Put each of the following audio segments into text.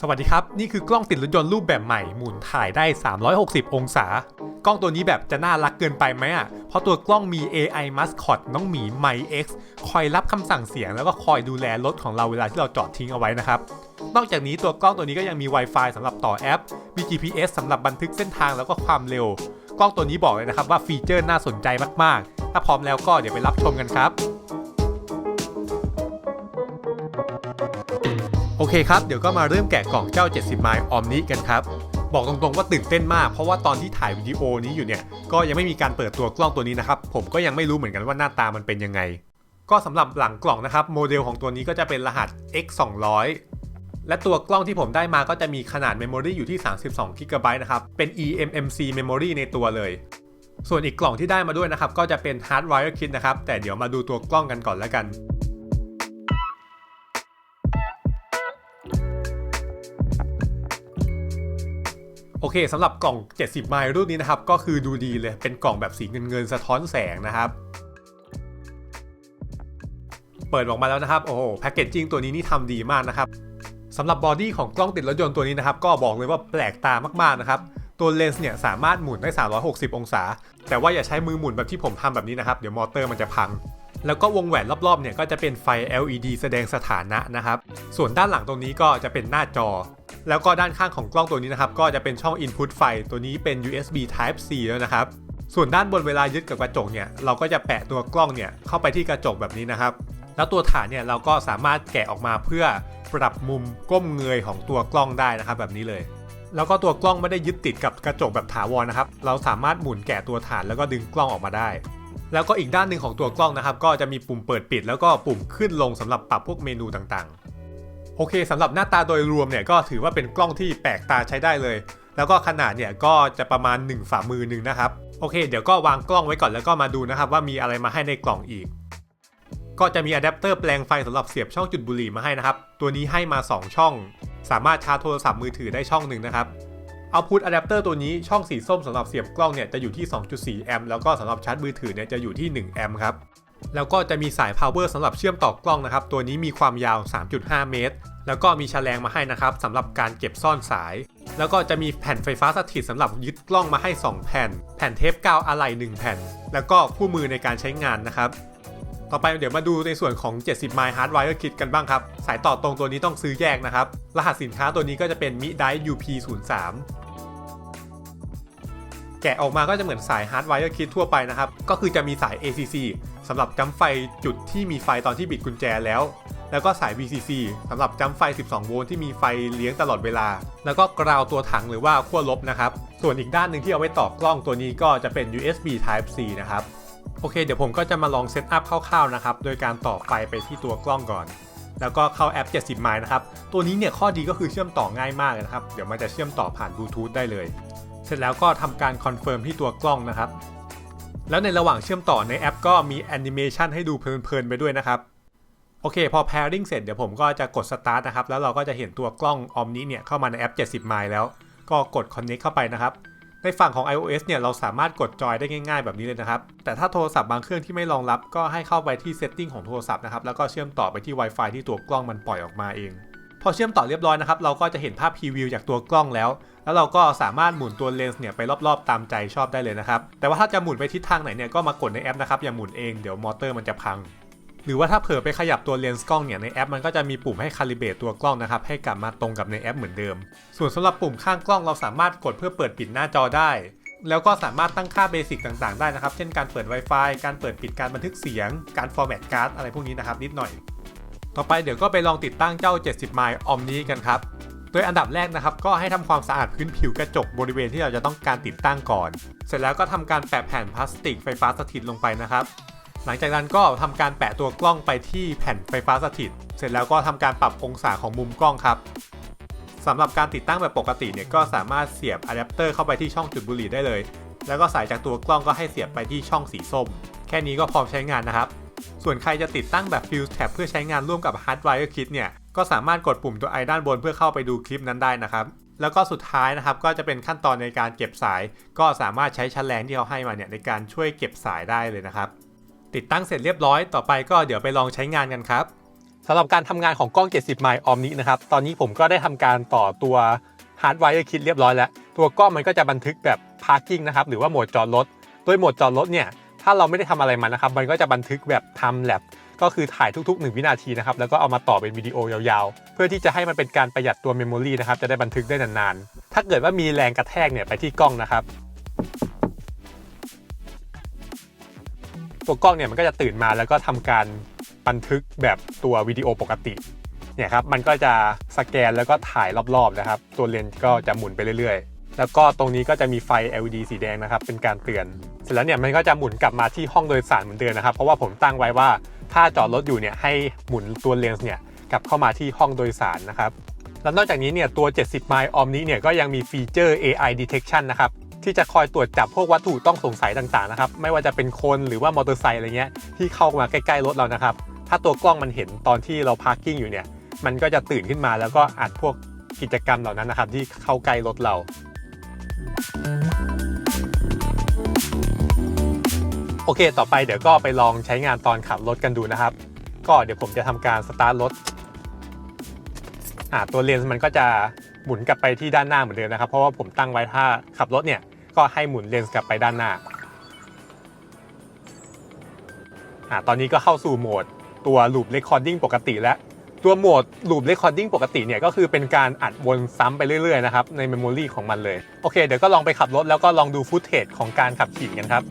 สวัสดีครับนี่คือกล้องติดรถยนต์รูปแบบใหม่หมุนถ่ายได้360องศากล้องตัวนี้แบบจะน่ารักเกินไปไหมอ่ะเพราะตัวกล้องมี AI Mascot น้องหมี Mike X คอยรับคำสั่งเสียงแล้วก็คอยดูแลรถของเราเวลาที่เราจอดทิ้งเอาไว้นะครับนอกจากนี้ตัวกล้องตัวนี้ก็ยังมี Wi-Fi สำหรับต่อแอปมี GPS สำหรับบันทึกเส้นทางแล้วก็ความเร็วกล้องตัวนี้บอกเลยนะครับว่าฟีเจอร์น่าสนใจมากๆถ้าพร้อมแล้วก็เดี๋ยวไปรับชมกันครับโอเคครับเดี๋ยวก็มาเริ่มแกะกล่องเจ้า70 ไมล์ Omni กันครับบอกตรงๆว่าตื่นเต้นมากเพราะว่าตอนที่ถ่ายวิดีโอนี้อยู่เนี่ยก็ยังไม่มีการเปิดตัวกล้องตัวนี้นะครับผมก็ยังไม่รู้เหมือนกันว่าหน้าตามันเป็นยังไงก็สำหรับหลังกล่องนะครับโมเดลของตัวนี้ก็จะเป็นรหัส X200 และตัวกล้องที่ผมได้มาก็จะมีขนาดเมมโมรีอยู่ที่32 GB นะครับเป็น eMMC Memory ในตัวเลยส่วนอีกกล่องที่ได้มาด้วยนะครับก็จะเป็น Hardwire Kit นะครับแต่เดี๋ยวมาดูตัวกล้องกันก่อนแล้วกันโอเคสำหรับกล่อง70 ไมล์รุ่นนี้นะครับก็คือดูดีเลยเป็นกล่องแบบสีเงินสะท้อนแสงนะครับเปิดออกมาแล้วนะครับโอ้โหแพคเกจจิ้งตัวนี้นี่ทำดีมากนะครับสำหรับบอดี้ของกล้องติดรถยนต์ตัวนี้นะครับก็บอกเลยว่าแปลกตามากๆนะครับตัวเลนส์เนี่ยสามารถหมุนได้360องศาแต่ว่าอย่าใช้มือหมุนแบบที่ผมทำแบบนี้นะครับเดี๋ยวมอเตอร์มันจะพังแล้วก็วงแหวนรอบๆเนี่ยก็จะเป็นไฟ LED แสดงสถานะนะครับส่วนด้านหลังตรงนี้ก็จะเป็นหน้าจอแล้วก็ด้านข้างของกล้องตัวนี้นะครับก็จะเป็นช่อง Input ไฟตัวนี้เป็น USB Type C แล้วนะครับส่วนด้านบนเวลายึดกับกระจกเนี่ยเราก็จะแปะตัวกล้องเนี่ยเข้าไปที่กระจกแบบนี้นะครับแล้วตัวฐานเนี่ยเราก็สามารถแกะออกมาเพื่อปรับมุมก้มเงยของตัวกล้องได้นะครับแบบนี้เลยแล้วก็ตัวกล้องไม่ได้ยึดติดกับกระจกแบบถาวรนะครับเราสามารถหมุนแกะตัวฐานแล้วก็ดึงกล้องออกมาได้แล้วก็อีกด้านหนึ่งของตัวกล้องนะครับก็จะมีปุ่มเปิดปิดแล้วก็ปุ่มขึ้นลงสำหรับปรับพวกเมนูต่างๆโอเคสำหรับหน้าตาโดยรวมเนี่ยก็ถือว่าเป็นกล้องที่แปลกตาใช้ได้เลยแล้วก็ขนาดเนี่ยก็จะประมาณ1ฝ่ามือหนึ่งนะครับโอเคเดี๋ยวก็วางกล้องไว้ก่อนแล้วก็มาดูนะครับว่ามีอะไรมาให้ในกล่องอีกก็จะมีอะแดปเตอร์แปลงไฟสำหรับเสียบช่องจุดบุหรี่มาให้นะครับตัวนี้ให้มา2ช่องสามารถชาร์จโทรศัพท์มือถือได้ช่องหนึ่งนะครับเอาพุทอะแดปเตอร์ตัวนี้ช่องสีส้มสำหรับเสียบกล้องเนี่ยจะอยู่ที่ 2.4 แอมป์แล้วก็สำหรับชาร์จมือถือเนี่ยจะอยู่ที่1แอมป์ครับแล้วก็จะมีสาย power สำหรับเชื่อมต่อกล้องนะครับตัวนี้มีความยาว 3.5 เมตรแล้วก็มีแฉลงมาให้นะครับสำหรับการเก็บซ่อนสายแล้วก็จะมีแผ่นไฟฟ้าสถิตสำหรับยึดกล้องมาให้2แผ่นแผ่นเทปกาวอะไหล่1แผ่นแล้วก็คู่มือในการใช้งานนะครับต่อไปเดี๋ยวมาดูในส่วนของ70 ไมล์ Hardwire Kit กันบ้างครับสายต่อตรงตัวนี้ต้องซื้อแยกนะครับรหัสสินค้าตัวนี้ก็จะเป็น Midnight UP03 แกะออกมาก็จะเหมือนสาย Hardwire Kit ทั่วไปนะครับก็คือจะมีสาย ACC สำหรับจัมป์ไฟจุดที่มีไฟตอนที่บิดกุญแจแล้วก็สาย VCC สำหรับจัมป์ไฟ12โวลต์ที่มีไฟเลี้ยงตลอดเวลาแล้วก็กราวตัวถังหรือว่าขั้วลบนะครับส่วนอีกด้านหนึ่งที่เอาไว้ต่อกล้องตัวนี้ก็จะเป็น USB Type C นะครับโอเคเดี๋ยวผมก็จะมาลองเซตอัพคร่าวๆนะครับโดยการต่อไฟไปที่ตัวกล้องก่อนแล้วก็เข้าแอป70 ไมล์นะครับตัวนี้เนี่ยข้อดีก็คือเชื่อมต่อง่ายมากเลยนะครับเดี๋ยวมันจะเชื่อมต่อผ่านบลูทูธได้เลยเสร็จแล้วก็ทำการคอนเฟิร์มที่ตัวกล้องนะครับแล้วในระหว่างเชื่อมต่อในแอปก็มีแอนิเมชันให้ดูเพลินๆไปด้วยนะครับโอเคพอ pairing เสร็จเดี๋ยวผมก็จะกด start นะครับแล้วเราก็จะเห็นตัวกล้อง Omni เนี่ยเข้ามาในแอป70 ไมล์แล้วก็กด connect เข้าไปนะครับในฝั่งของ iOS เนี่ยเราสามารถกดจอยได้ง่ายๆแบบนี้เลยนะครับแต่ถ้าโทรศัพท์บางเครื่องที่ไม่รองรับก็ให้เข้าไปที่ setting ของโทรศัพท์นะครับแล้วก็เชื่อมต่อไปที่ Wi-Fi ที่ตัวกล้องมันปล่อยออกมาเองพอเชื่อมต่อเรียบร้อยนะครับเราก็จะเห็นภาพพรีวิวจากตัวกล้องแล้วเราก็สามารถหมุนตัวเลนส์เนี่ยไปรอบๆตามใจชอบได้เลยนะครับแต่ว่าถ้าจะหมุนไปทิศทางไหนเนี่ยก็มากดในแอปนะครับอย่าหมุนเองเดี๋ยวมอเตอร์มันจะพังหรือว่าถ้าเผลอไปขยับตัวเลนส์กล้องเนี่ยในแอปมันก็จะมีปุ่มให้คาลิเบรตตัวกล้องนะครับให้กลับมาตรงกับในแอปเหมือนเดิมส่วนสำหรับปุ่มข้างกล้องเราสามารถกดเพื่อเปิดปิดหน้าจอได้แล้วก็สามารถตั้งค่าเบสิกต่างๆได้นะครับเช่นการเปิด Wi-Fi การเปิดปิดการบันทึกเสียงการฟอร์แมตการ์ดอะไรพวกนี้นะครับนิดหน่อยต่อไปเดี๋ยวก็ไปลองติดตั้งเจ้า70 ไมล์ Omni กันครับโดยอันดับแรกนะครับก็ให้ทำความสะอาดพื้นผิวกระจกบริเวณที่เราจะต้องการติดตั้งก่อนเสร็จแล้วก็ทำการแปะแผ่นพลาสติกไฟฟ้าสถิตลงไปนะครับหลังจากนั้นก็ทำการแปะตัวกล้องไปที่แผ่นไฟฟ้าสถิตเสร็จแล้วก็ทำการปรับองศาของมุมกล้องครับสำหรับการติดตั้งแบบปกติเนี่ยก็สามารถเสียบอะแดปเตอร์เข้าไปที่ช่องจุดบุหรี่ได้เลยแล้วก็สายจากตัวกล้องก็ให้เสียบไปที่ช่องสีส้มแค่นี้ก็พร้อมใช้งานนะครับส่วนใครจะติดตั้งแบบ Fuse Tab เพื่อใช้งานร่วมกับ Hardwire Kit เนี่ยก็สามารถกดปุ่มตัวไอด้านบนเพื่อเข้าไปดูคลิปนั้นได้นะครับแล้วก็สุดท้ายนะครับก็จะเป็นขั้นตอนในการเก็บสายก็สามารถใช้แฉลงที่เขาให้มาเนี่ยในการช่วยเก็บสายได้เลยนะครับติดตั้งเสร็จเรียบร้อยต่อไปก็เดี๋ยวไปลองใช้งานกันครับ สำหรับการทำงานของกล้อง70 ไมล์ Omni นะครับตอนนี้ผมก็ได้ทำการต่อตัว Hardwire Kit เรียบร้อยแล้วตัวกล้องมันก็จะบันทึกแบบ Parking นะครับหรือว่าโหมดจอดรถโดยโหมดจอดรถเนี่ยถ้าเราไม่ได้ทำอะไรมันนะครับมันก็จะบันทึกแบบ Time Lapse ก็คือถ่ายทุกๆ1 วินาทีนะครับแล้วก็เอามาต่อเป็นวิดีโอยาวๆเพื่อที่จะให้มันเป็นการประหยัดตัวเมมโมรีนะครับจะได้บันทึกได้นานๆถ้าเกิดว่ามีแรงกระแทกเนี่ยไปที่กล้องนะครับตัวกล้องเนี่ยมันก็จะตื่นมาแล้วก็ทำการบันทึกแบบตัววิดีโอปกติเนี่ยครับมันก็จะสแกนแล้วก็ถ่ายรอบๆนะครับตัวเลนส์ก็จะหมุนไปเรื่อยๆแล้วก็ตรงนี้ก็จะมีไฟ LED สีแดงนะครับเป็นการเตือนเสร็จแล้วเนี่ยมันก็จะหมุนกลับมาที่ห้องโดยสารเหมือนเดิมนะครับเพราะว่าผมตั้งไว้ว่าถ้าจอดรถอยู่เนี่ยให้หมุนตัวเลนส์เนี่ยกลับเข้ามาที่ห้องโดยสารนะครับแล้วนอกจากนี้เนี่ยตัว70 ไมล์ Omni เนี่ยก็ยังมีฟีเจอร์ AI Detection นะครับที่จะคอยตรวจจับพวกวัตถุต้องสงสัยต่างๆนะครับไม่ว่าจะเป็นคนหรือว่ามอเตอร์ไซค์อะไรเงี้ยที่เข้ามาใกล้ๆรถเรานะครับถ้าตัวกล้องมันเห็นตอนที่เราพาร์กิ้งอยู่เนี่ยมันก็จะตื่นขึ้นมาแล้วก็อัดพวกกิจกรรมเหล่านั้นนะครับที่เข้าใกล้รถเราโอเคต่อไปเดี๋ยวก็ไปลองใช้งานตอนขับรถกันดูนะครับก็เดี๋ยวผมจะทำการสตาร์ทรถตัวเลนส์มันก็จะหมุนกลับไปที่ด้านหน้าเหมือนเดิมนะครับเพราะว่าผมตั้งไว้ถ้าขับรถเนี่ยก็ให้หมุนเลนส์กลับไปด้านหน้าตอนนี้ก็เข้าสู่โหมดตัว Loop Recording ปกติแล้วตัวโหมด Loop Recording ปกติเนี่ยก็คือเป็นการอัดวนซ้ำไปเรื่อยๆนะครับในเมมโมรีของมันเลยโอเคเดี๋ยวก็ลองไปขับรถแล้วก็ลองดูฟุตเทจของการขับขี่กันครับ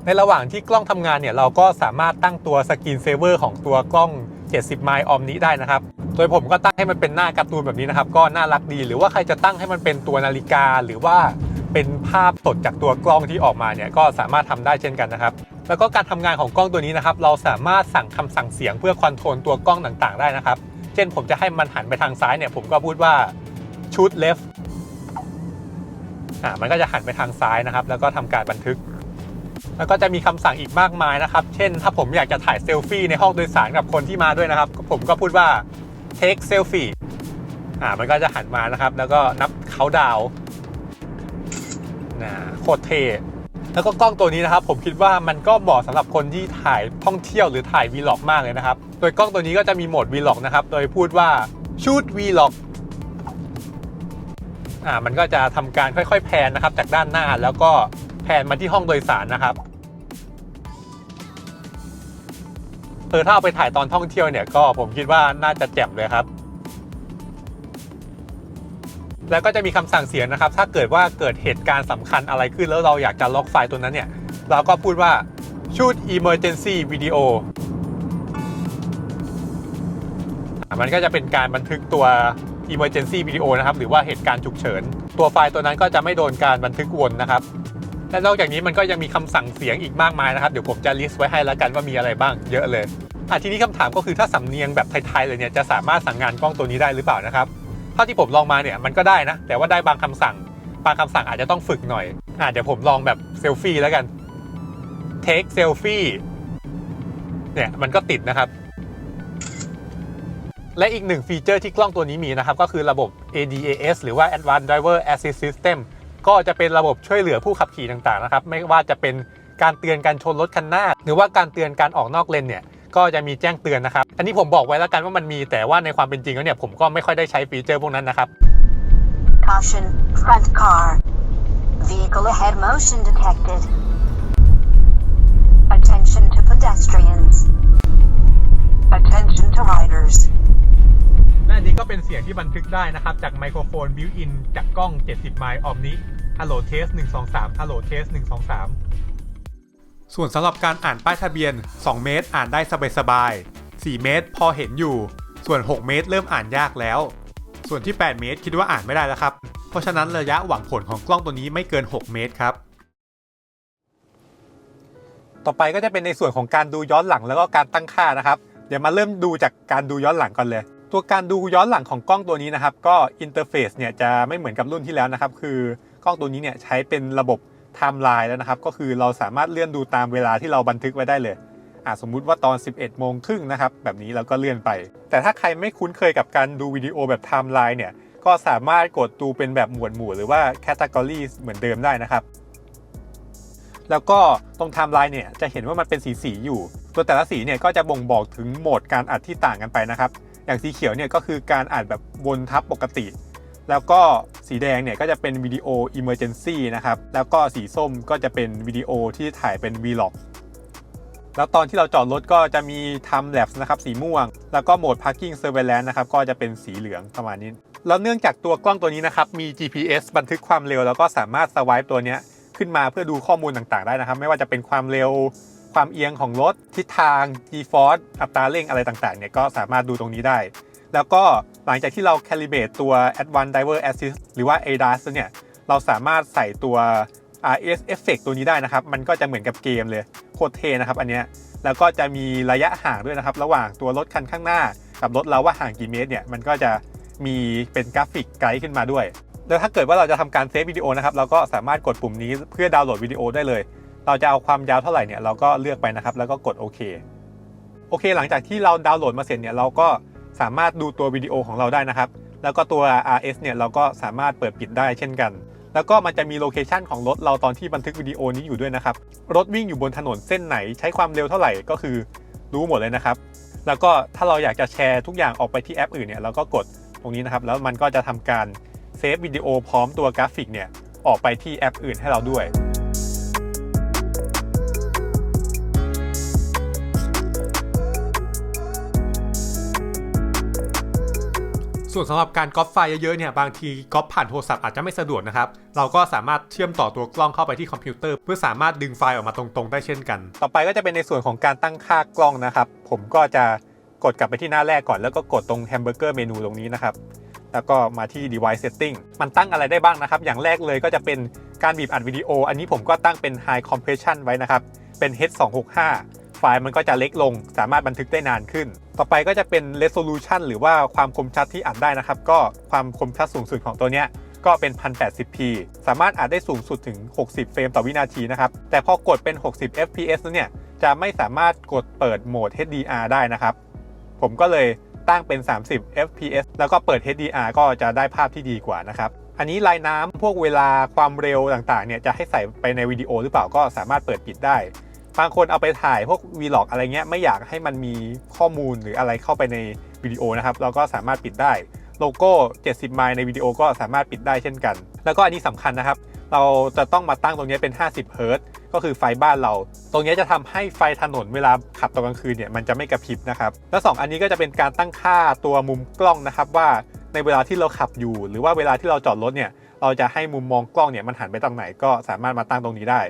ในระหว่างที่กล้องทำงานเนี่ยเราก็สามารถตั้งตัวสกรีนเซเวอร์ของตัวกล้อง70 ไมล์ Omni ได้นะครับโดยผมก็ตั้งให้มันเป็นหน้าการ์ตูนแบบนี้นะครับก็น่ารักดีหรือว่าใครจะตั้งให้มันเป็นตัวนาฬิกาหรือว่าเป็นภาพสดจากตัวกล้องที่ออกมาเนี่ยก็สามารถทำได้เช่นกันนะครับแล้วก็การทำงานของกล้องตัวนี้นะครับเราสามารถสั่งคำสั่งเสียงเพื่อคอนโทรลตัวกล้องต่างๆได้นะครับเช่นผมจะให้มันหันไปทางซ้ายเนี่ยผมก็พูดว่า shoot left มันก็จะหันไปทางซ้ายนะครับแล้วก็ทำการบันทึกแล้วก็จะมีคำสั่งอีกมากมายนะครับเช่นถ้าผมอยากจะถ่ายเซลฟี่ในห้องโดยสารกับคนที่มาด้วยนะครับผมก็พูดว่า take selfie มันก็จะหันมานะครับแล้วก็นับเขาดาวโคตรเท่แล้วก็กล้องตัวนี้นะครับผมคิดว่ามันก็เหมาะสำหรับคนที่ถ่ายท่องเที่ยวหรือถ่าย Vlog มากเลยนะครับโดยกล้องตัวนี้ก็จะมีโหมด Vlog นะครับโดยพูดว่า shoot Vlog มันก็จะทำการค่อยๆแพนนะครับจากด้านหน้าแล้วก็แพนมาที่ห้องโดยสารนะครับถ้าเอาไปถ่ายตอนท่องเที่ยวเนี่ยก็ผมคิดว่าน่าจะแจ่มเลยครับแล้วก็จะมีคำสั่งเสียงนะครับถ้าเกิดว่าเกิดเหตุการณ์สำคัญอะไรขึ้นแล้วเราอยากจะล็อกไฟล์ตัวนั้นเนี่ยเราก็พูดว่า shoot emergency video มันก็จะเป็นการบันทึกตัว emergency video นะครับหรือว่าเหตุการณ์ฉุกเฉินตัวไฟล์ตัวนั้นก็จะไม่โดนการบันทึกวนนะครับและนอกจากนี้มันก็ยังมีคำสั่งเสียงอีกมากมายนะครับเดี๋ยวผมจะลิสต์ไว้ให้แล้วกันว่ามีอะไรบ้างเยอะเลยทีนี้คำถามก็คือถ้าสำเนียงแบบไทยๆเลยเนี่ยจะสามารถสั่งงานกล้องตัวนี้ได้หรือเปล่านะครับเท่าที่ผมลองมาเนี่ยมันก็ได้นะแต่ว่าได้บางคำสั่งอาจจะต้องฝึกหน่อยเดี๋ยวผมลองแบบเซลฟี่แล้วกัน take selfie เนี่ยมันก็ติดนะครับและอีกหนึ่งฟีเจอร์ที่กล้องตัวนี้มีนะครับก็คือระบบ ADAS หรือว่า Advanced Driver Assist System ก็จะเป็นระบบช่วยเหลือผู้ขับขี่ต่างๆนะครับไม่ว่าจะเป็นการเตือนการชนรถคันหน้าหรือว่าการเตือนการออกนอกเลนเนี่ยก็จะมีแจ้งเตือนนะครับอันนี้ผมบอกไว้แล้วกันว่ามันมีแต่ว่าในความเป็นจริงแล้วเนี่ยผมก็ไม่ค่อยได้ใช้ฟีเจอร์พวกนั้นนะครับ Caution front car vehicle ahead motion detected attention to pedestrians attention to riders และอันนี้ก็เป็นเสียงที่บันทึกได้นะครับจากไมโครโฟน built-in จากกล้อง 70 ไมล์ Omni Hello Test 123 Hello Test 123ส่วนสำหรับการอ่านป้ายทะเบียน2 เมตรอ่านได้สบายๆ4 เมตรพอเห็นอยู่ ส่วน6เมตรเริ่มอ่านยากแล้วส่วนที่8เมตรคิดว่าอ่านไม่ได้แล้วครับเพราะฉะนั้นระยะหวังผลของกล้องตัวนี้ไม่เกิน6เมตรครับต่อไปก็จะเป็นในส่วนของการดูย้อนหลังแล้วก็การตั้งค่านะครับเดี๋ยวมาเริ่มดูจากการดูย้อนหลังก่อนเลยตัวการดูย้อนหลังของกล้องตัวนี้นะครับก็อินเทอร์เฟซเนี่ยจะไม่เหมือนกับรุ่นที่แล้วนะครับคือกล้องตัวนี้เนี่ยใช้เป็นระบบไทม์ไลน์แล้วนะครับก็คือเราสามารถเลื่อนดูตามเวลาที่เราบันทึกไว้ได้เลยสมมุติว่าตอน 11:30 นะครับแบบนี้เราก็เลื่อนไปแต่ถ้าใครไม่คุ้นเคยกับการดูวิดีโอแบบไทม์ไลน์เนี่ยก็สามารถกดดูเป็นแบบหมวดหมู่หรือว่าแคตตากรีเหมือนเดิมได้นะครับแล้วก็ตรงไทม์ไลน์เนี่ยจะเห็นว่ามันเป็นสีอยู่ตัวแต่ละสีเนี่ยก็จะบ่งบอกถึงโหมดการอัดที่ต่างกันไปนะครับอย่างสีเขียวเนี่ยก็คือการอัดแบบวนทับปกติแล้วก็สีแดงเนี่ยก็จะเป็นวิดีโอ Emergency นะครับแล้วก็สีส้มก็จะเป็นวิดีโอที่ถ่ายเป็น Vlog แล้วตอนที่เราจอดรถก็จะมี Time Lapse นะครับสีม่วงแล้วก็โหมด Parking Surveillance นะครับก็จะเป็นสีเหลืองประมาณนี้แล้วเนื่องจากตัวกล้องตัวนี้นะครับมี GPS บันทึกความเร็วแล้วก็สามารถสวายตัวนี้ขึ้นมาเพื่อดูข้อมูลต่างๆได้นะครับไม่ว่าจะเป็นความเร็วความเอียงของรถทิศทาง G-force อัตราเร่งอะไรต่างๆเนี่ยก็สามารถดูตรงนี้ได้แล้วก็หลังจากที่เรา calibrate ตัว Advanced Driver Assist หรือว่า ADAS เนี่ยเราสามารถใส่ตัว RS Effect ตัวนี้ได้นะครับมันก็จะเหมือนกับเกมเลยโคตรเท่นะครับอันเนี้ยแล้วก็จะมีระยะห่างด้วยนะครับระหว่างตัวรถคันข้างหน้ากับรถเราว่าห่างกี่เมตรเนี่ยมันก็จะมีเป็นกราฟิกไกด์ขึ้นมาด้วยแล้วถ้าเกิดว่าเราจะทำการเซฟวิดีโอนะครับเราก็สามารถกดปุ่มนี้เพื่อดาวน์โหลดวิดีโอได้เลยเราจะเอาความยาวเท่าไหร่เนี่ยเราก็เลือกไปนะครับแล้วก็กดโอเคหลังจากที่เราดาวน์โหลดมาเสร็จเนี่ยเราก็สามารถดูตัววิดีโอของเราได้นะครับแล้วก็ตัว RS เนี่ยเราก็สามารถเปิดปิดได้เช่นกันแล้วก็มันจะมีโลเคชันของรถเราตอนที่บันทึกวิดีโอนี้อยู่ด้วยนะครับรถวิ่งอยู่บนถนนเส้นไหนใช้ความเร็วเท่าไหร่ก็คือรู้หมดเลยนะครับแล้วก็ถ้าเราอยากจะแชร์ทุกอย่างออกไปที่แอปอื่นเนี่ยเราก็กดตรงนี้นะครับแล้วมันก็จะทำการเซฟวิดีโอพร้อมตัวกราฟิกเนี่ยออกไปที่แอปอื่นให้เราด้วยส่วนสำหรับการก๊อปไฟล์เยอะๆเนี่ยบางทีก๊อปผ่านโทรศัพท์อาจจะไม่สะดวกนะครับเราก็สามารถเชื่อมต่อตัวกล้องเข้าไปที่คอมพิวเตอร์เพื่อสามารถดึงไฟล์ออกมาตรงๆได้เช่นกันต่อไปก็จะเป็นในส่วนของการตั้งค่ากล้องนะครับผมก็จะกดกลับไปที่หน้าแรกก่อนแล้วก็กดตรงแฮมเบอร์เกอร์เมนูตรงนี้นะครับแล้วก็มาที่ device setting มันตั้งอะไรได้บ้างนะครับอย่างแรกเลยก็จะเป็นการบีบอัดวิดีโออันนี้ผมก็ตั้งเป็น high compression ไว้นะครับเป็น H265ไฟล์มันก็จะเล็กลงสามารถบันทึกได้นานขึ้นต่อไปก็จะเป็น resolution หรือว่าความคมชัดที่อัดได้นะครับก็ความคมชัดสูงสุดของตัวเนี้ยก็เป็น 1080p สามารถอัดได้สูงสุดถึง60เฟรมต่อวินาทีนะครับแต่พอกดเป็น60 fps แล้วเนี่ยจะไม่สามารถกดเปิดโหมด HDR ได้นะครับผมก็เลยตั้งเป็น30 fps แล้วก็เปิด HDR ก็จะได้ภาพที่ดีกว่านะครับอันนี้ลายน้ำพวกเวลาความเร็วต่างๆเนี่ยจะให้ใส่ไปในวิดีโอหรือเปล่าก็สามารถเปิดปิดได้บางคนเอาไปถ่ายพวก Vlog อะไรเงี้ยไม่อยากให้มันมีข้อมูลหรืออะไรเข้าไปในวิดีโอนะครับเราก็สามารถปิดได้โลโก้70 ไมล์ในวิดีโอก็สามารถปิดได้เช่นกันแล้วก็อันนี้สำคัญนะครับเราจะต้องมาตั้งตรงนี้เป็น50 เฮิร์ตซ์ก็คือไฟบ้านเราตรงนี้จะทำให้ไฟถนนเวลาขับตอนกลางคืนเนี่ยมันจะไม่กระพริบนะครับแล้ว2อันนี้ก็จะเป็นการตั้งค่าตัวมุมกล้องนะครับว่าในเวลาที่เราขับอยู่หรือว่าเวลาที่เราจอดรถเนี่ยเราจะให้มุมมองกล้องเนี่ยมันหันไปทางไหนก็สามารถมาตั้งตรงนี้ได้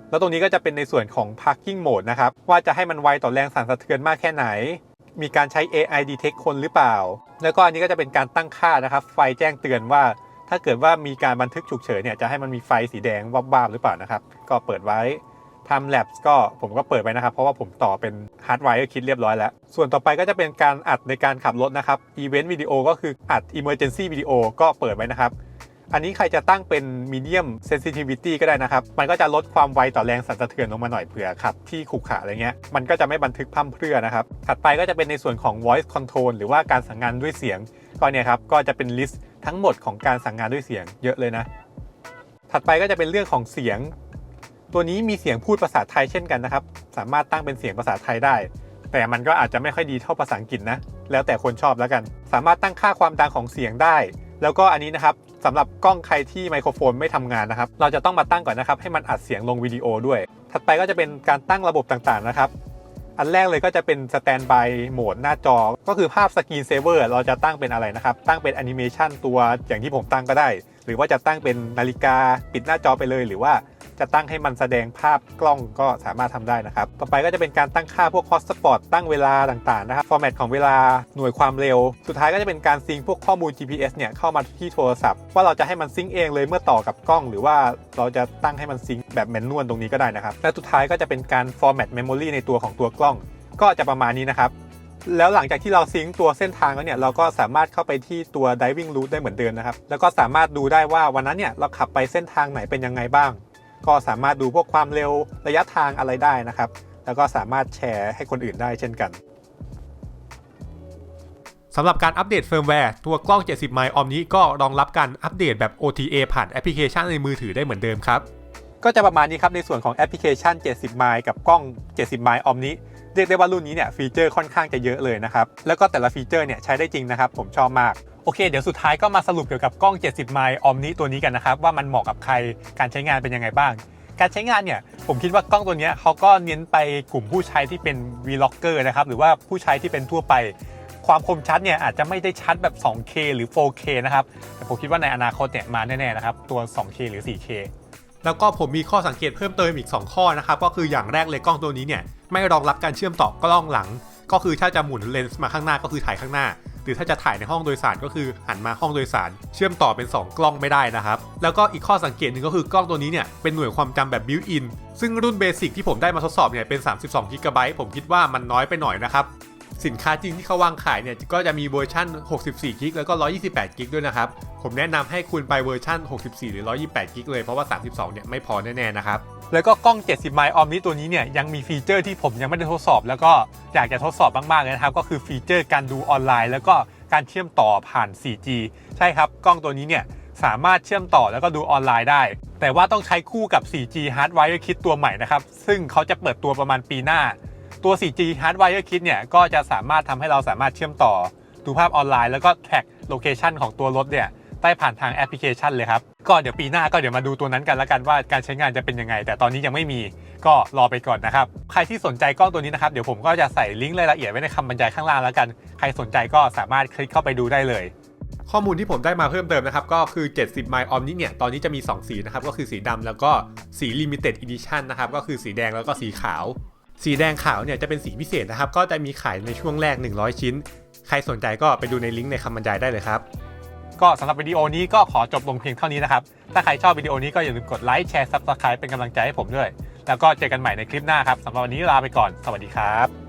แล้วตรงนี้ก็จะเป็นในส่วนของ parking mode นะครับว่าจะให้มันไวต่อแรงสั่นสะเทือนมากแค่ไหนมีการใช้ AI detect คนหรือเปล่าแล้วก็อันนี้ก็จะเป็นการตั้งค่านะครับไฟแจ้งเตือนว่าถ้าเกิดว่ามีการบันทึกฉุกเฉินเนี่ยจะให้มันมีไฟสีแดงวับๆหรือเปล่านะครับก็เปิดไว้ Time Lapse ก็ผมก็เปิดไว้นะครับเพราะว่าผมต่อเป็น Hardwire คิดเรียบร้อยแล้วส่วนต่อไปก็จะเป็นการอัดในการขับรถนะครับ Event Video ก็คืออัด Emergency Video ก็เปิดไว้นะครับอันนี้ใครจะตั้งเป็น Medium Sensitivity ก็ได้นะครับมันก็จะลดความไวต่อแรงสั่นสะเทือนลงมาหน่อยเผื่อขับที่ขรุขระอะไรเงี้ยมันก็จะไม่บันทึกพร่ำเพรื่อนะครับถัดไปก็จะเป็นในส่วนของ Voice Control หรือว่าการสั่งงานด้วยเสียงก็เนี่ยครับก็จะเป็นลิสต์ทั้งหมดของการสั่งงานด้วยเสียงเยอะเลยนะถัดไปก็จะเป็นเรื่องของเสียงตัวนี้มีเสียงพูดภาษาไทยเช่นกันนะครับสามารถตั้งเป็นเสียงภาษาไทยได้แต่มันก็อาจจะไม่ค่อยดีเท่าภาษาอังกฤษนะแล้วแต่คนชอบแล้วกันสามารถตั้งค่าความดังของเสียงได้แล้วก็อันนี้นะครับสำหรับกล้องใครที่ไมโครโฟนไม่ทำงานนะครับเราจะต้องมาตั้งก่อนนะครับให้มันอัดเสียงลงวิดีโอด้วยถัดไปก็จะเป็นการตั้งระบบต่างๆนะครับอันแรกเลยก็จะเป็นสแตนด์บายโหมดหน้าจอก็คือภาพสกรีนเซเวอร์เราจะตั้งเป็นอะไรนะครับตั้งเป็นแอนิเมชันตัวอย่างที่ผมตั้งก็ได้หรือว่าจะตั้งเป็นนาฬิกาปิดหน้าจอไปเลยหรือว่า จะตั้งให้มันแสดงภาพกล้องก็สามารถทำได้นะครับต่อไปก็จะเป็นการตั้งค่าพวก hotspot ตั้งเวลาต่างๆนะครับ format ของเวลาหน่วยความเร็วสุดท้ายก็จะเป็นการซิงค์พวกข้อมูล GPS เนี่ยเข้ามาที่โทรศัพท์ว่าเราจะให้มันซิงค์เองเลยเมื่อต่อกับกล้องหรือว่าเราจะตั้งให้มันซิงค์แบบแมนนวลตรงนี้ก็ได้นะครับและสุดท้ายก็จะเป็นการ format memory ในตัวของตัวกล้องก็จะประมาณนี้นะครับแล้วหลังจากที่เราซิงค์ตัวเส้นทางแล้วเนี่ยเราก็สามารถเข้าไปที่ตัว driving route ได้เหมือนเดิมนะครับแล้วก็สามารถดูได้ว่าวันนั้นเนี่ยเราขับไปเส้นทางไหนเป็นยังไงบ้างก็สามารถดูพวกความเร็วระยะทางอะไรได้นะครับแล้วก็สามารถแชร์ให้คนอื่นได้เช่นกันสำหรับการอัปเดตเฟิร์มแวร์ตัวกล้อง70ไมล์ออมนี้ก็รองรับการอัปเดตแบบ OTA ผ่านแอปพลิเคชันในมือถือได้เหมือนเดิมครับก็จะประมาณนี้ครับในส่วนของแอปพลิเคชัน70ไมล์กับกล้อง70ไมล์ออมนี้เรียกได้ว่ารุ่นนี้เนี่ยฟีเจอร์ค่อนข้างจะเยอะเลยนะครับแล้วก็แต่ละฟีเจอร์เนี่ยใช้ได้จริงนะครับผมชอบมากโอเคเดี๋ยวสุดท้ายก็มาสรุปเกี่ยวกับกล้อง70ไมล์ออมนี้ตัวนี้กันนะครับว่ามันเหมาะกับใครการใช้งานเป็นยังไงบ้างการใช้งานเนี่ยผมคิดว่ากล้องตัวนี้เขาก็เน้นไปกลุ่มผู้ใช้ที่เป็น Vlogger นะครับหรือว่าผู้ใช้ที่เป็นทั่วไปความคมชัดเนี่ยอาจจะไม่ได้ชัดแบบ 2K หรือ 4K นะครับแต่ผมคิดว่าในอนาคตเนี่ยมาแน่ๆนะครับตัว 2K หรือ 4K แล้วก็ผมมีข้อสังเกตเพิ่มเติมอีก2ข้อนะครับก็คืออย่างแรกเลยกล้องตัวนี้เนี่ยไม่รองรับการเชื่อมต่อกล้องหลังก็คือถ้าจะหมุนเลนส์มาข้างหน้าก็คือถ่ายข้างหน้าหรือถ้าจะถ่ายในห้องโดยสารก็คือหันมาห้องโดยสารเชื่อมต่อเป็น2กล้องไม่ได้นะครับแล้วก็อีกข้อสังเกตหนึ่งก็คือกล้องตัวนี้เนี่ยเป็นหน่วยความจำแบบบิวอินซึ่งรุ่นเบสิกที่ผมได้มาทดสอบเนี่ยเป็น32 GB ผมคิดว่ามันน้อยไปหน่อยนะครับสินค้าจริงที่เขาวางขายเนี่ยก็จะมีเวอร์ชัน64 GB แล้วก็128 GB ด้วยนะครับผมแนะนำให้คุณไปเวอร์ชัน64 หรือ128 GB เลยเพราะว่า32เนี่ยไม่พอแน่ๆนะครับแล้วก็กล้อง70ไมล์ออมนี้ตัวนี้เนี่ยยังมีฟีเจอร์ที่ผมยังไม่ได้ทดสอบแล้วก็อยากจะทดสอบมากๆเลยนะครับก็คือฟีเจอร์การดูออนไลน์แล้วก็การเชื่อมต่อผ่าน 4G ใช่ครับกล้องตัวนี้เนี่ยสามารถเชื่อมต่อแล้วก็ดูออนไลน์ได้แต่ว่าต้องใช้คู่กับ 4G Hardwire Kit ตัวใหม่นะครับซึ่งเขาจะเปิดตัวประมาณปีหน้าตัว 4G Hardwire Kit เนี่ยก็จะสามารถทำให้เราสามารถเชื่อมต่อดูภาพออนไลน์แล้วก็แท็กโลเคชันของตัวรถเนี่ยได้ผ่านทางแอปพลิเคชันเลยครับก็เดี๋ยวปีหน้าก็เดี๋ยวมาดูตัวนั้นกันแล้วกันว่าการใช้งานจะเป็นยังไงแต่ตอนนี้ยังไม่มีก็รอไปก่อนนะครับใครที่สนใจกล้องตัวนี้นะครับเดี๋ยวผมก็จะใส่ลิงก์รายละเอียดไว้ในคำบรรยายข้างล่างแล้วกันใครสนใจก็สามารถคลิกเข้าไปดูได้เลยข้อมูลที่ผมได้มาเพิ่มเติมนะครับก็คือ70ไมล์ออมนี้เนี่ยตอนนี้จะมี2สีนะครับก็คือสีดำแล้วก็สี Limited Edition นะครับก็คือสีแดงแล้วก็สีขาวสีแดงขาวเนี่ยจะเป็นสีพิเศษนะครับก็จะมีขายในช่วงแรก100ชิ้นใครสนใจก็ไปดูในลิงก์ในคำบรรยายได้เลยครับก็สำหรับวิดีโอนี้ก็ขอจบลงเพียงเท่านี้นะครับถ้าใครชอบวิดีโอนี้ก็อย่าลืมกดไลค์แชร์ Subscribe เป็นกำลังใจให้ผมด้วยแล้วก็เจอกันใหม่ในคลิปหน้าครับสำหรับวันนี้ลาไปก่อนสวัสดีครับ